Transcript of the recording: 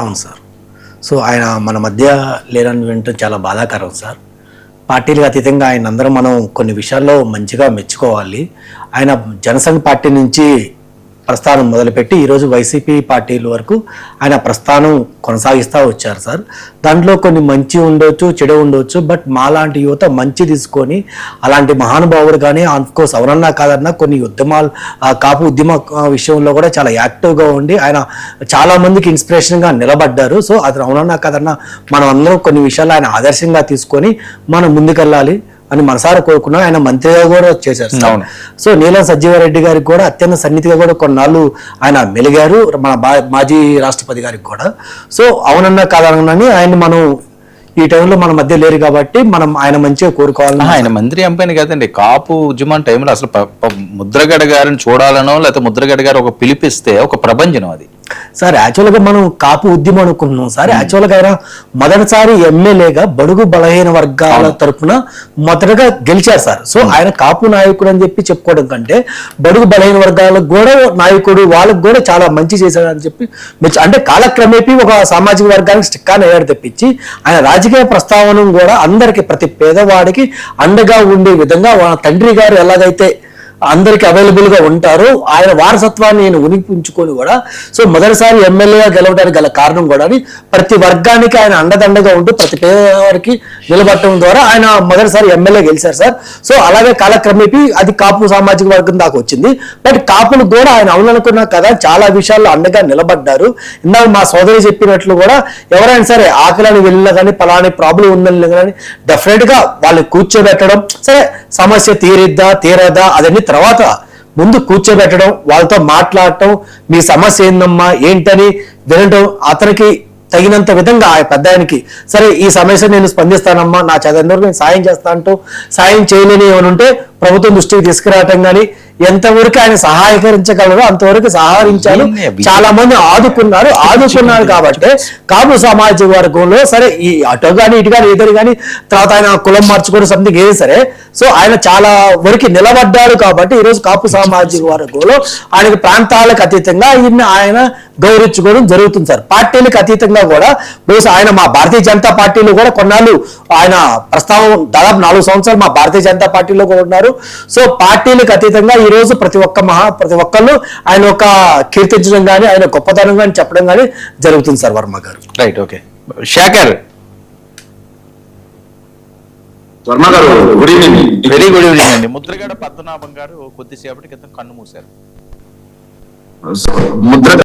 అవును sir. So ఆయన మన మధ్య లేరని వినటం చాలా బాధాకరం సార్. పార్టీలకు అతీతంగా ఆయనందరం మనం కొన్ని విషయాల్లో మంచిగా మెచ్చుకోవాలి. ఆయన జనసంఘ్ పార్టీ నుంచి ప్రస్థానం మొదలుపెట్టి ఈరోజు వైసీపీ పార్టీల వరకు ఆయన ప్రస్థానం కొనసాగిస్తూ వచ్చారు సార్. దాంట్లో కొన్ని మంచి ఉండొచ్చు, చెడు ఉండొచ్చు. బట్ మాలాంటి యువత మంచి తీసుకొని అలాంటి మహానుభావుడు కానీ ఆఫ్కోర్స్ ఎవరన్నా కాదన్నా కొన్ని ఉద్యమాలు కాపు ఉద్యమ విషయంలో కూడా చాలా యాక్టివ్గా ఉండి ఆయన చాలా మందికి ఇన్స్పిరేషన్గా నిలబడ్డారు. సో అది అవునన్నా కాదన్నా మనం అందరం కొన్ని విషయాలు ఆయన ఆదర్శంగా తీసుకొని మనం ముందుకెళ్ళాలి అని మనసారా కోరుకున్నాం. ఆయన మంత్రిగా కూడా చేశారు సార్. సో నీలం సంజీవారెడ్డి గారికి కూడా అత్యంత సన్నిహితిగా కూడా కొన్నాళ్ళు ఆయన మెలిగారు, మన మాజీ రాష్ట్రపతి గారికి కూడా. సో అవునన్నా కాదనని ఆయన మనం ఈ టైంలో మన మధ్య లేరు కాబట్టి మనం ఆయన మంచిగా కోరుకోవాలి. ఆయన మంత్రి ఎంపైన కదండి, కాపు ఉద్యమం టైంలో అసలు ముద్రగడ గారిని చూడాలనో లేకపోతే ముద్రగడ గారు ఒక పిలిపిస్తే ఒక ప్రభంజనం అది సార్. యాక్చువల్గా మనం కాపు ఉద్యమం అనుకుంటున్నాం సార్. యాక్చువల్గా ఆయన మొదటిసారి ఎమ్మెల్యేగా బడుగు బలహీన వర్గాల తరఫున మొదటగా గెలిచారు సార్. సో ఆయన కాపు నాయకుడు అని చెప్పి చెప్పుకోవడం కంటే బడుగు బలహీన వర్గాలకు కూడా నాయకుడు, వాళ్ళకు కూడా చాలా మంచి చేశాడని చెప్పి అంటే కాలక్రమేపీ ఒక సామాజిక వర్గానికి స్టిక్కాన్ని అయ్యాడు తెప్పించి ఆయన రాజకీయ ప్రస్తావన కూడా అందరికి ప్రతి పేదవాడికి అండగా ఉండే విధంగా వాళ్ళ తండ్రి గారు ఎలాగైతే అందరికి అవైలబుల్ గా ఉంటారు, ఆయన వారసత్వాన్ని నేను ఉనిపించుకొని కూడా సో మొదటిసారి ఎమ్మెల్యేగా గెలవడానికి గల కారణం కూడా ప్రతి వర్గానికి ఆయన అండదండగా ఉంటూ ప్రతి పేదవారికి నిలబడటం ద్వారా ఆయన మొదటిసారి ఎమ్మెల్యే గెలిచారు సార్. సో అలాగే కాలక్రమేపీ అది కాపు సామాజిక వర్గం దాకా వచ్చింది. బట్ కాపులు కూడా ఆయన అవుననుకున్నా కదా చాలా విషయాల్లో అండగా నిలబడ్డారు. ఇందాక మా సోదరి చెప్పినట్లు కూడా ఎవరైనా సరే ఆకలిని వెళ్ళినా కానీ పలాని ప్రాబ్లం ఉందని కానీ డెఫినెట్ గా వాళ్ళు కూర్చోబెట్టడం, సరే సమస్య తీరదా అదన్నీ తర్వాత ముందు కూర్చోబెట్టడం, వాళ్ళతో మాట్లాడటం, మీ సమస్య ఏందమ్మా ఏంటని వినడం, అతనికి తగినంత విధంగా ఆ పెద్ద ఆయనకి సరే ఈ సమస్య నేను స్పందిస్తానమ్మా, నా చదివినందుకు నేను సాయం చేస్తా అంటూ సాయం చేయలేని ఏమైనా ఉంటే ప్రభుత్వం దృష్టికి తీసుకురావటం కానీ ఎంతవరకు ఆయన సహాయకరించగలరో అంతవరకు సహకరించారు. చాలా మంది ఆదుకున్నారు కాబట్టి కాపు సామాజిక వర్గంలో సరే ఈ అటు కానీ ఇటు కానీ ఇద్దరు కానీ తర్వాత ఆయన కులం మార్చుకునే సంథింగ్ ఏది సరే సో ఆయన చాలా వరకు నిలబడ్డారు కాబట్టి ఈరోజు కాపు సామాజిక వర్గంలో ఆయనకి ప్రాంతాలకు అతీతంగా ఆయన గౌరవించుకోవడం జరుగుతుంది సార్. పార్టీలకు అతీతంగా కూడా బహుశా ఆయన మా భారతీయ జనతా పార్టీలో కూడా కొన్నాళ్ళు ఆయన ప్రస్తావన దాదాపు 4 సంవత్సరాలు మా భారతీయ జనతా పార్టీలో కూడా ఉన్నారు. సో పార్టీలకు అతీతంగా ఈ రోజు ప్రతి ఒక్కళ్ళు ఆయన ఒక కీర్తించడం కానీ ఆయన గొప్పతనం కానీ చెప్పడం కానీ జరుగుతుంది సార్. వర్మ గారు రైట్, ఓకే. శేఖర్, వర్మ గారు good evening. Very good evening అండి. ముద్రగడ పద్మనాభం గారు కొద్దిసేపటి క్రితం కన్ను మూశారు.